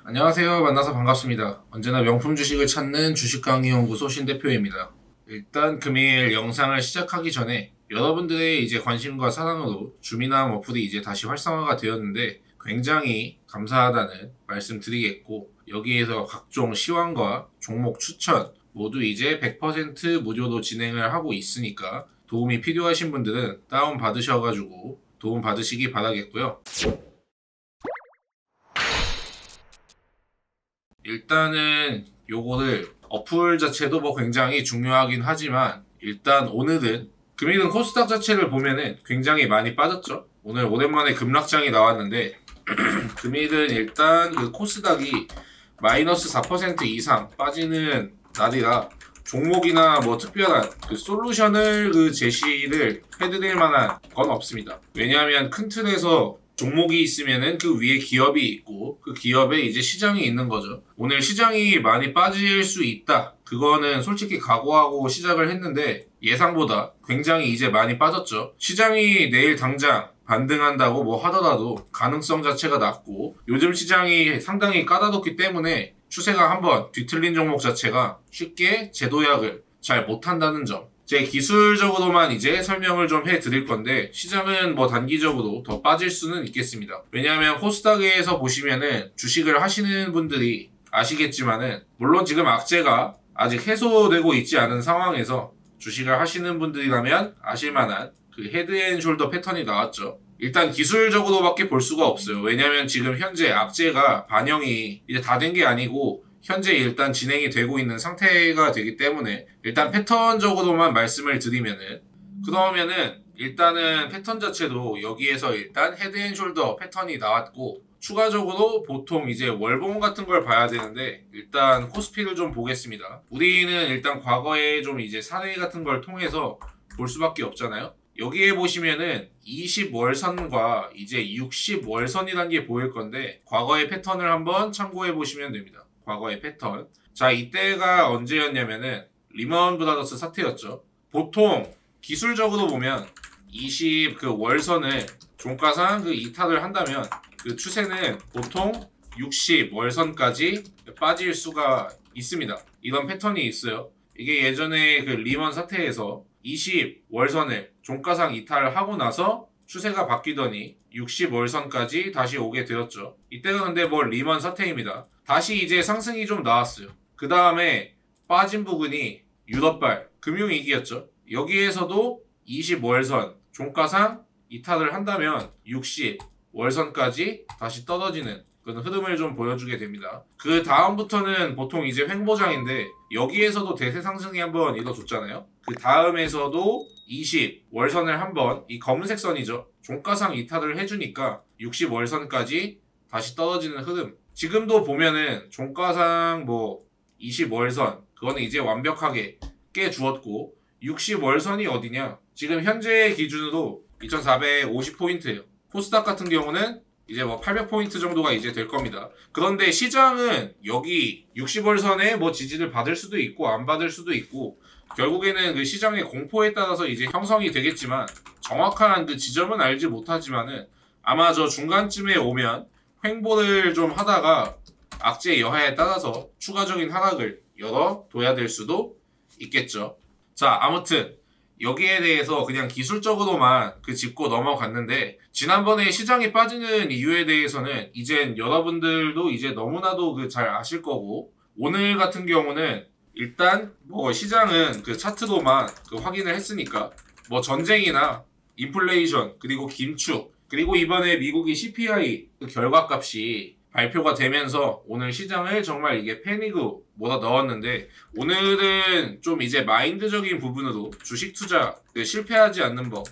안녕하세요. 만나서 반갑습니다. 언제나 명품 주식을 찾는 주식강의연구소 신대표입니다. 일단 금일 영상을 시작하기 전에 여러분들의 이제 관심과 사랑으로 주미남 어플이 이제 다시 활성화가 되었는데 굉장히 감사하다는 말씀 드리겠고, 여기에서 각종 시황과 종목 추천 모두 이제 100% 무료로 진행을 하고 있으니까 도움이 필요하신 분들은 다운 받으셔가지고 도움 받으시기 바라겠고요. 일단은 요거를 어플 자체도 뭐 굉장히 중요하긴 하지만, 일단 오늘은 금일은 코스닥 자체를 보면은 굉장히 많이 빠졌죠. 오늘 오랜만에 급락장이 나왔는데 금일은 일단 그 코스닥이 마이너스 4% 이상 빠지는 날이라 종목이나 뭐 특별한 그 솔루션을 그 제시를 해드릴 만한 건 없습니다. 왜냐하면 큰 틀에서 종목이 있으면은 그 위에 기업이 있고 그 기업에 이제 시장이 있는 거죠. 오늘 시장이 많이 빠질 수 있다, 그거는 솔직히 각오하고 시작을 했는데 예상보다 굉장히 이제 많이 빠졌죠. 시장이 내일 당장 반등한다고 뭐 하더라도 가능성 자체가 낮고, 요즘 시장이 상당히 까다롭기 때문에 추세가 한번 뒤틀린 종목 자체가 쉽게 재도약을 잘 못한다는 점, 제 기술적으로만 이제 설명을 좀 해드릴 건데, 시장은 뭐 단기적으로 더 빠질 수는 있겠습니다. 왜냐하면 코스닥에서 보시면은 주식을 하시는 분들이 아시겠지만은, 물론 지금 악재가 아직 해소되고 있지 않은 상황에서 주식을 하시는 분들이라면 아실만한 그 헤드앤숄더 패턴이 나왔죠. 일단 기술적으로밖에 볼 수가 없어요. 왜냐하면 지금 현재 악재가 반영이 이제 다 된 게 아니고 현재 일단 진행이 되고 있는 상태가 되기 때문에, 일단 패턴적으로만 말씀을 드리면은, 그러면은 일단은 패턴 자체도 여기에서 일단 헤드앤숄더 패턴이 나왔고, 추가적으로 보통 이제 월봉 같은 걸 봐야 되는데 일단 코스피를 좀 보겠습니다. 우리는 일단 과거에 좀 이제 사례 같은 걸 통해서 볼 수밖에 없잖아요. 여기에 보시면은 20월선과 이제 60월선이라는 게 보일 건데, 과거의 패턴을 한번 참고해 보시면 됩니다. 과거의 패턴. 자, 이때가 언제였냐면은 리먼 브라더스 사태였죠. 보통 기술적으로 보면 20 그 월선을 종가상 그 이탈을 한다면 그 추세는 보통 60 월선까지 빠질 수가 있습니다. 이런 패턴이 있어요. 이게 예전에 그 리먼 사태에서 20 월선을 종가상 이탈을 하고 나서 추세가 바뀌더니 60 월선까지 다시 오게 되었죠. 이때가 근데 뭐 리먼 사태입니다. 다시 이제 상승이 좀 나왔어요. 그 다음에 빠진 부분이 유럽발 금융위기였죠. 여기에서도 20 월선 종가상 이탈을 한다면 60 월선까지 다시 떨어지는 그런 흐름을 좀 보여주게 됩니다. 그 다음부터는 보통 이제 횡보장인데, 여기에서도 대세 상승이 한번 이뤄졌잖아요. 그 다음에서도 20 월선을 한번, 이 검은색 선이죠, 종가상 이탈을 해주니까 60 월선까지 다시 떨어지는 흐름. 지금도 보면은 종가상 뭐 20 월선 그거는 이제 완벽하게 깨주었고, 60 월선이 어디냐, 지금 현재 기준으로 2450포인트예요. 코스닥 같은 경우는 이제 뭐 800포인트 정도가 이제 될 겁니다. 그런데 시장은 여기 60월선에 뭐 지지를 받을 수도 있고 안 받을 수도 있고, 결국에는 그 시장의 공포에 따라서 이제 형성이 되겠지만, 정확한 그 지점은 알지 못하지만은 아마 저 중간쯤에 오면 횡보를 좀 하다가 악재 여하에 따라서 추가적인 하락을 열어둬야 될 수도 있겠죠. 자, 아무튼 여기에 대해서 그냥 기술적으로만 그 짚고 넘어갔는데, 지난번에 시장이 빠지는 이유에 대해서는 이젠 여러분들도 이제 너무나도 그 잘 아실 거고, 오늘 같은 경우는 일단 뭐 시장은 그 차트로만 그 확인을 했으니까 뭐 전쟁이나 인플레이션 그리고 긴축 그리고 이번에 미국이 CPI 그 결과값이 발표가 되면서 오늘 시장을 정말 이게 패닉으로 몰아 넣었는데, 오늘은 좀 이제 마인드적인 부분으로 주식 투자 실패하지 않는 법,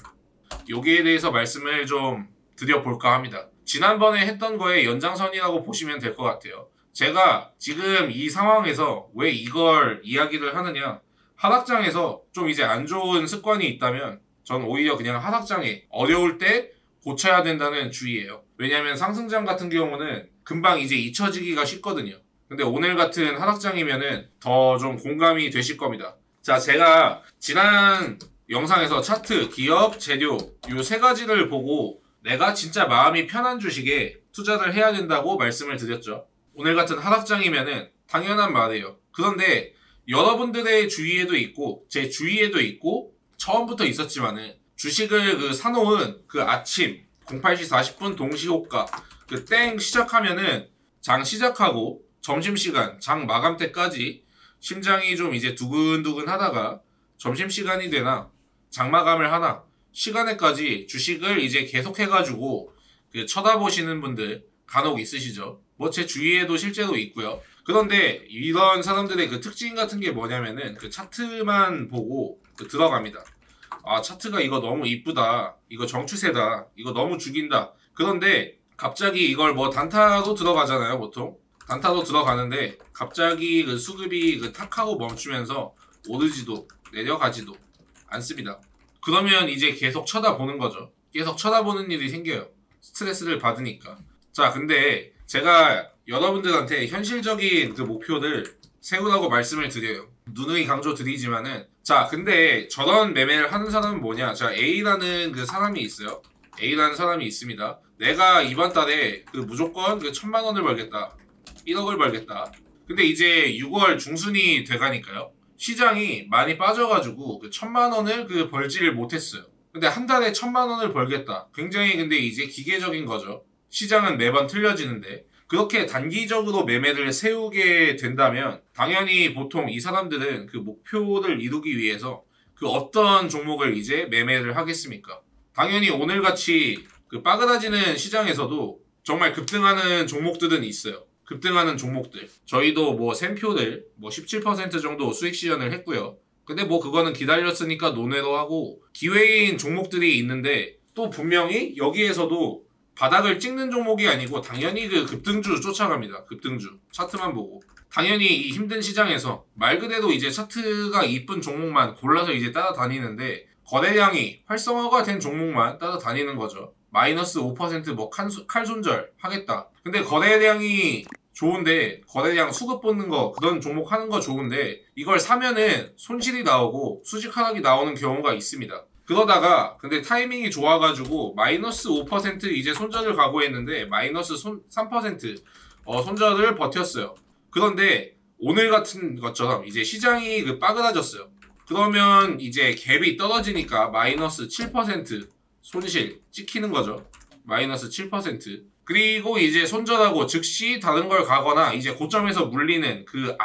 여기에 대해서 말씀을 좀 드려볼까 합니다. 지난번에 했던 거의 연장선이라고 보시면 될 것 같아요. 제가 지금 이 상황에서 왜 이걸 이야기를 하느냐, 하락장에서 좀 이제 안 좋은 습관이 있다면 전 오히려 그냥 하락장에 어려울 때 고쳐야 된다는 주의예요. 왜냐하면 상승장 같은 경우는 금방 이제 잊혀지기가 쉽거든요. 근데 오늘 같은 하락장이면은 더 좀 공감이 되실 겁니다. 자, 제가 지난 영상에서 차트, 기업, 재료 요 세 가지를 보고 내가 진짜 마음이 편한 주식에 투자를 해야 된다고 말씀을 드렸죠. 오늘 같은 하락장이면은 당연한 말이에요. 그런데 여러분들의 주위에도 있고 제 주위에도 있고 처음부터 있었지만은 주식을 사놓은 그 아침 08시 40분 동시호가 그 땡 시작하면은 장 시작하고 점심시간 장 마감 때까지 심장이 좀 이제 두근두근 하다가 점심시간이 되나 장마감을 하나 시간에까지 주식을 이제 계속 해가지고 그 쳐다보시는 분들 간혹 있으시죠. 뭐 제 주위에도 실제로 있고요. 그런데 이런 사람들의 그 특징 같은 게 뭐냐면은 그 차트만 보고 들어갑니다. 아, 차트가 이거 너무 이쁘다. 이거 정추세다. 이거 너무 죽인다. 그런데 갑자기 이걸 뭐 단타로 들어가잖아요, 보통. 단타로 들어가는데 갑자기 그 수급이 탁 하고 멈추면서 오르지도 내려가지도 않습니다. 그러면 이제 계속 쳐다보는 거죠. 계속 쳐다보는 일이 생겨요. 스트레스를 받으니까. 자, 근데 제가 여러분들한테 현실적인 그 목표를 세우라고 말씀을 드려요. 누누이 강조드리지만은 자, 근데 저런 매매를 하는 사람은 뭐냐? 자, A라는 그 사람이 있어요. A라는 사람이 있습니다. 내가 이번 달에 그 무조건 그 1,000만 원을 벌겠다. 1억을 벌겠다. 근데 이제 6월 중순이 돼가니까요. 시장이 많이 빠져가지고 그 1,000만 원을 그 벌지를 못했어요. 근데 한 달에 1,000만 원을 벌겠다. 굉장히 근데 이제 기계적인 거죠. 시장은 매번 틀려지는데 그렇게 단기적으로 매매를 세우게 된다면 당연히 보통 이 사람들은 그 목표를 이루기 위해서 그 어떤 종목을 이제 매매를 하겠습니까? 당연히 오늘같이 그 빠그라지는 시장에서도 정말 급등하는 종목들은 있어요. 급등하는 종목들. 저희도 뭐 샘표를 뭐 17% 정도 수익 실현을 했고요. 근데 뭐 그거는 기다렸으니까 논외로 하고 기회인 종목들이 있는데 또 분명히 여기에서도 바닥을 찍는 종목이 아니고 당연히 그 급등주 쫓아갑니다. 급등주. 차트만 보고. 당연히 이 힘든 시장에서 말 그대로 이제 차트가 이쁜 종목만 골라서 이제 따라다니는데 거래량이 활성화가 된 종목만 따라다니는 거죠. 마이너스 5%뭐 칼손절 하겠다. 근데 거래량이 좋은데 거래량 수급 뽑는 거 그런 종목 하는 거 좋은데 이걸 사면은 손실이 나오고 수직 하락이 나오는 경우가 있습니다. 그러다가 근데 타이밍이 좋아가지고 마이너스 5% 이제 손절을 각오했는데 마이너스 3% 손절을 버텼어요. 그런데 오늘 같은 것처럼 이제 시장이 빠그라졌어요. 그러면 이제 갭이 떨어지니까 마이너스 7% 손실 찍히는 거죠. 마이너스 7%. 그리고 이제 손절하고 즉시 다른 걸 가거나 이제 고점에서 물리는 그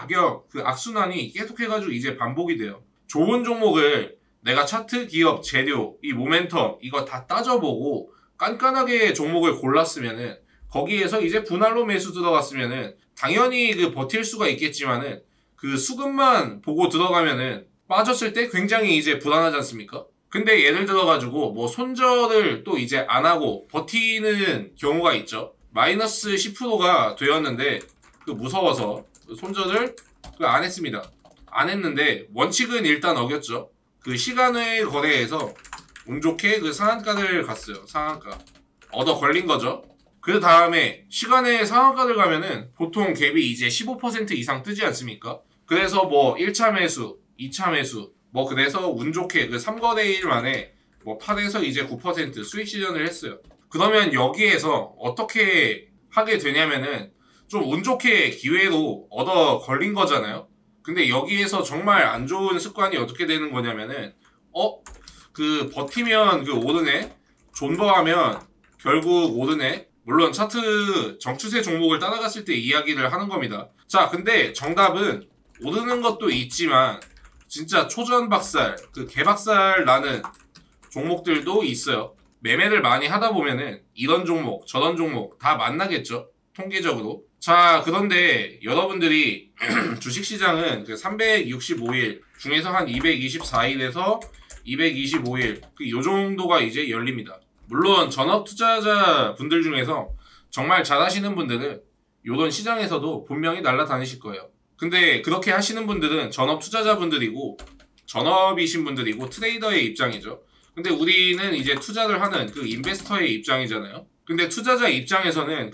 악순환이 계속해가지고 이제 반복이 돼요. 좋은 종목을 내가 차트, 기업, 재료, 이 모멘텀 이거 다 따져보고 깐깐하게 종목을 골랐으면은 거기에서 이제 분할로 매수 들어갔으면은 당연히 버틸 수가 있겠지만은 그 수급만 보고 들어가면은 빠졌을 때 굉장히 이제 불안하지 않습니까? 근데 예를 들어가지고 뭐 손절을 또 이제 안 하고 버티는 경우가 있죠. 마이너스 10%가 되었는데 무서워서 손절을 안 했습니다. 안 했는데 원칙은 일단 어겼죠. 그 시간외 거래에서 운 좋게 상한가를 갔어요. 상한가. 얻어 걸린 거죠. 그 다음에 시간외 상한가를 가면은 보통 갭이 이제 15% 이상 뜨지 않습니까? 그래서 뭐 1차 매수, 2차 매수, 뭐 그래서 운 좋게 3거래일 만에 뭐 8에서 이제 9% 수익 실현을 했어요. 그러면 여기에서 어떻게 하게 되냐면은 좀 운 좋게 기회로 얻어 걸린 거잖아요. 근데 여기에서 정말 안 좋은 습관이 어떻게 되는 거냐면은 버티면 오르네, 존버하면 결국 오르네. 물론 차트 정추세 종목을 따라갔을 때 이야기를 하는 겁니다. 자, 근데 정답은 오르는 것도 있지만 진짜 초전박살, 개박살 나는 종목들도 있어요. 매매를 많이 하다 보면은 이런 종목, 저런 종목 다 만나겠죠. 통계적으로. 자, 그런데 여러분들이 주식시장은 365일 중에서 한 224일에서 225일 요 정도가 이제 열립니다. 물론 전업 투자자 분들 중에서 정말 잘하시는 분들은 요런 시장에서도 분명히 날아다니실 거예요. 근데 그렇게 하시는 분들은 전업 투자자분들이고 전업이신 분들이고 트레이더의 입장이죠. 근데 우리는 이제 투자를 하는 인베스터의 입장이잖아요. 근데 투자자 입장에서는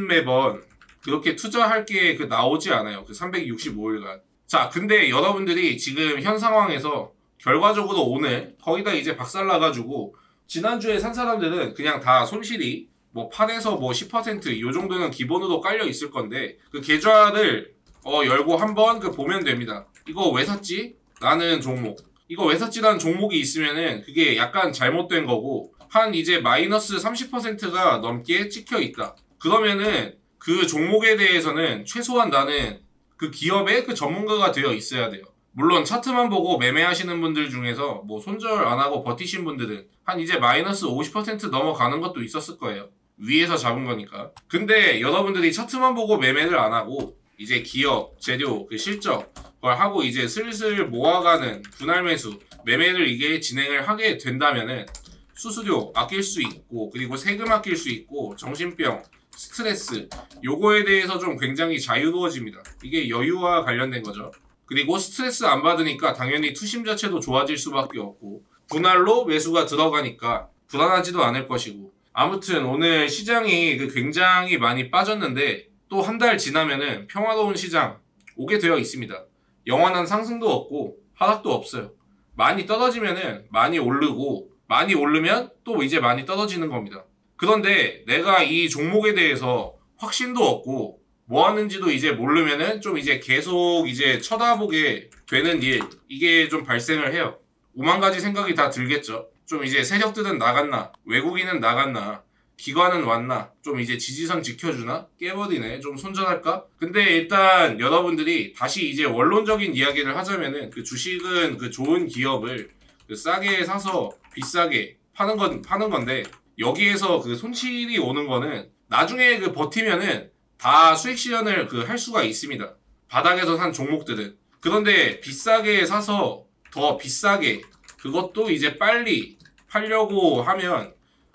매번 그렇게 투자할 게 나오지 않아요. 365일간. 자, 근데 여러분들이 지금 현 상황에서 결과적으로 오늘 거의 다 이제 박살나가지고 지난주에 산 사람들은 그냥 다 손실이 뭐 8에서 뭐 10%요 정도는 기본으로 깔려 있을 건데 그 계좌를 열고 한번 그 보면 됩니다. 이거 왜 샀지? 라는 종목. 이거 왜 샀지라는 종목이 있으면은 그게 약간 잘못된 거고 한 이제 마이너스 30%가 넘게 찍혀 있다. 그러면은 그 종목에 대해서는 최소한 나는 그 기업의 그 전문가가 되어 있어야 돼요. 물론 차트만 보고 매매하시는 분들 중에서 뭐 손절 안 하고 버티신 분들은 한 이제 마이너스 50% 넘어가는 것도 있었을 거예요. 위에서 잡은 거니까. 근데 여러분들이 차트만 보고 매매를 안 하고 이제 기업, 재료, 그 실적 그걸 하고 이제 슬슬 모아가는 분할 매수, 매매를 이게 진행을 하게 된다면은 수수료 아낄 수 있고 그리고 세금 아낄 수 있고 정신병, 스트레스 요거에 대해서 좀 굉장히 자유로워집니다. 이게 여유와 관련된 거죠. 그리고 스트레스 안 받으니까 당연히 투심 자체도 좋아질 수밖에 없고 분할로 매수가 들어가니까 불안하지도 않을 것이고 아무튼 오늘 시장이 굉장히 많이 빠졌는데 또 한 달 지나면은 평화로운 시장 오게 되어 있습니다. 영원한 상승도 없고 하락도 없어요. 많이 떨어지면은 많이 오르고 많이 오르면 또 이제 많이 떨어지는 겁니다. 그런데 내가 이 종목에 대해서 확신도 없고 뭐 하는지도 이제 모르면은 좀 이제 계속 이제 쳐다보게 되는 일 이게 좀 발생을 해요. 오만 가지 생각이 다 들겠죠. 좀 이제 세력들은 나갔나 외국인은 나갔나 기관은 왔나 좀 이제 지지선 지켜주나 깨버리네 좀 손절할까. 근데 일단 여러분들이 다시 이제 원론적인 이야기를 하자면은 그 주식은 그 좋은 기업을 그 싸게 사서 비싸게 파는 건데 여기에서 그 손실이 오는 거는 나중에 그 버티면은 다 수익 실현을 그 할 수가 있습니다. 바닥에서 산 종목들은. 그런데 비싸게 사서 더 비싸게 그것도 이제 빨리 팔려고 하면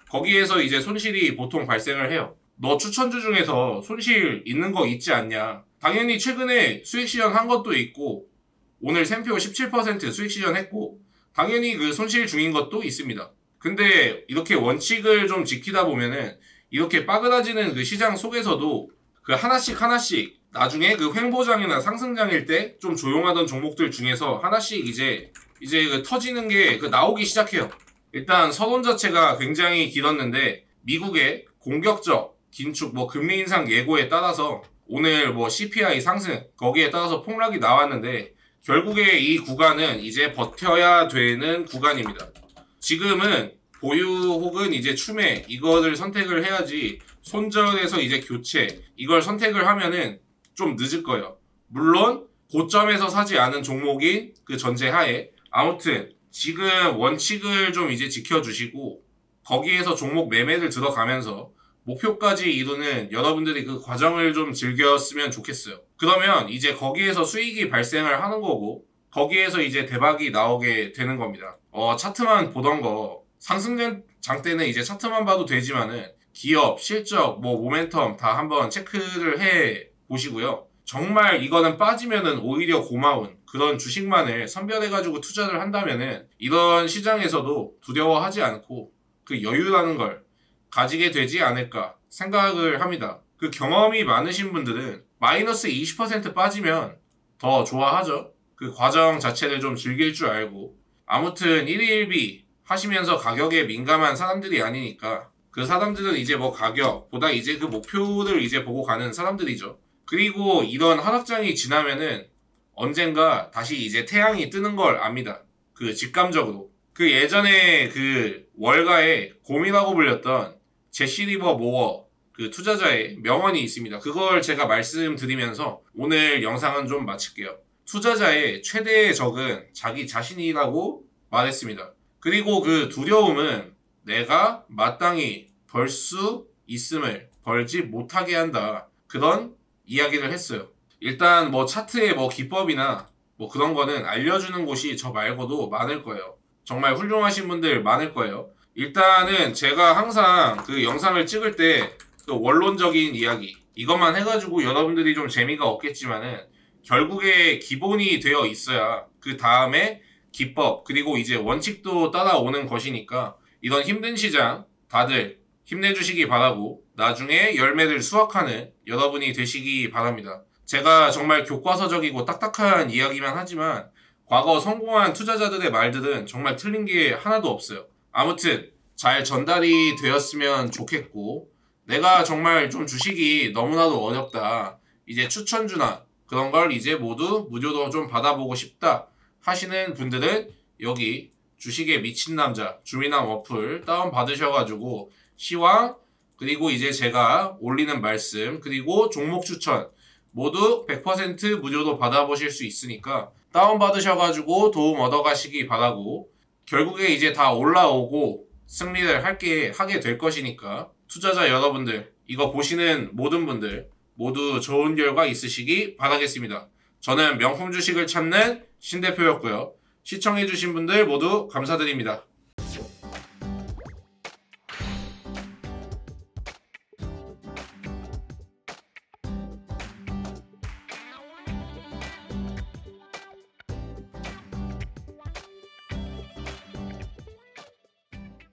거기에서 이제 손실이 보통 발생을 해요. 너 추천주 중에서 손실 있는 거 있지 않냐? 당연히 최근에 수익 실현한 것도 있고 오늘 샘표 17% 수익 실현했고 당연히 그 손실 중인 것도 있습니다. 근데 이렇게 원칙을 좀 지키다 보면은 이렇게 빠그라지는 그 시장 속에서도 그 하나씩 나중에 그 횡보장이나 상승장일 때 좀 조용하던 종목들 중에서 하나씩 이제 그 터지는 게 그 나오기 시작해요. 일단 서론 자체가 굉장히 길었는데 미국의 공격적 긴축 뭐 금리 인상 예고에 따라서 오늘 뭐 CPI 상승 거기에 따라서 폭락이 나왔는데 결국에 이 구간은 이제 버텨야 되는 구간입니다. 지금은 보유 혹은 이제 추매 이거를 선택을 해야지 손절해서 이제 교체 이걸 선택을 하면은 좀 늦을 거예요. 물론 고점에서 사지 않은 종목인 그 전제하에 아무튼 지금 원칙을 좀 이제 지켜주시고 거기에서 종목 매매를 들어가면서 목표까지 이루는 여러분들이 그 과정을 좀 즐겼으면 좋겠어요. 그러면 이제 거기에서 수익이 발생을 하는 거고 거기에서 이제 대박이 나오게 되는 겁니다. 차트만 보던 거 상승장 때는 이제 차트만 봐도 되지만은 기업, 실적, 뭐 모멘텀 다 한번 체크를 해 보시고요. 정말 이거는 빠지면은 오히려 고마운 그런 주식만을 선별해가지고 투자를 한다면은 이런 시장에서도 두려워하지 않고 그 여유라는 걸 가지게 되지 않을까 생각을 합니다. 그 경험이 많으신 분들은 마이너스 20% 빠지면 더 좋아하죠. 그 과정 자체를 좀 즐길 줄 알고 아무튼 1일1비 하시면서 가격에 민감한 사람들이 아니니까 그 사람들은 이제 뭐 가격보다 이제 그 목표를 이제 보고 가는 사람들이죠. 그리고 이런 하락장이 지나면은 언젠가 다시 이제 태양이 뜨는 걸 압니다. 그 직감적으로. 그 예전에 그 월가에 곰이라고 불렸던 제시 리버 모어 그 투자자의 명언이 있습니다. 그걸 제가 말씀드리면서 오늘 영상은 좀 마칠게요. 투자자의 최대의 적은 자기 자신이라고 말했습니다. 그리고 그 두려움은 내가 마땅히 벌 수 있음을 벌지 못하게 한다. 그런 이야기를 했어요. 일단 뭐 차트의 뭐 기법이나 뭐 그런 거는 알려주는 곳이 저 말고도 많을 거예요. 정말 훌륭하신 분들 많을 거예요. 일단은 제가 항상 그 영상을 찍을 때 그 원론적인 이야기 이것만 해가지고 여러분들이 좀 재미가 없겠지만은 결국에 기본이 되어 있어야 그 다음에 기법 그리고 이제 원칙도 따라오는 것이니까 이런 힘든 시장 다들 힘내주시기 바라고 나중에 열매를 수확하는 여러분이 되시기 바랍니다. 제가 정말 교과서적이고 딱딱한 이야기만 하지만 과거 성공한 투자자들의 말들은 정말 틀린 게 하나도 없어요. 아무튼 잘 전달이 되었으면 좋겠고 내가 정말 좀 주식이 너무나도 어렵다. 이제 추천주나 그런 걸 이제 모두 무료로 좀 받아보고 싶다 하시는 분들은 여기 주식에 미친 남자 주민왕 어플 다운 받으셔가지고 시황 그리고 이제 제가 올리는 말씀 그리고 종목 추천 모두 100% 무료로 받아보실 수 있으니까 다운 받으셔가지고 도움 얻어가시기 바라고, 결국에 이제 다 올라오고 승리를 하게 될 것이니까 투자자 여러분들 이거 보시는 모든 분들 모두 좋은 결과 있으시기 바라겠습니다. 저는 명품 주식을 찾는 신 대표였고요. 시청해주신 분들 모두 감사드립니다.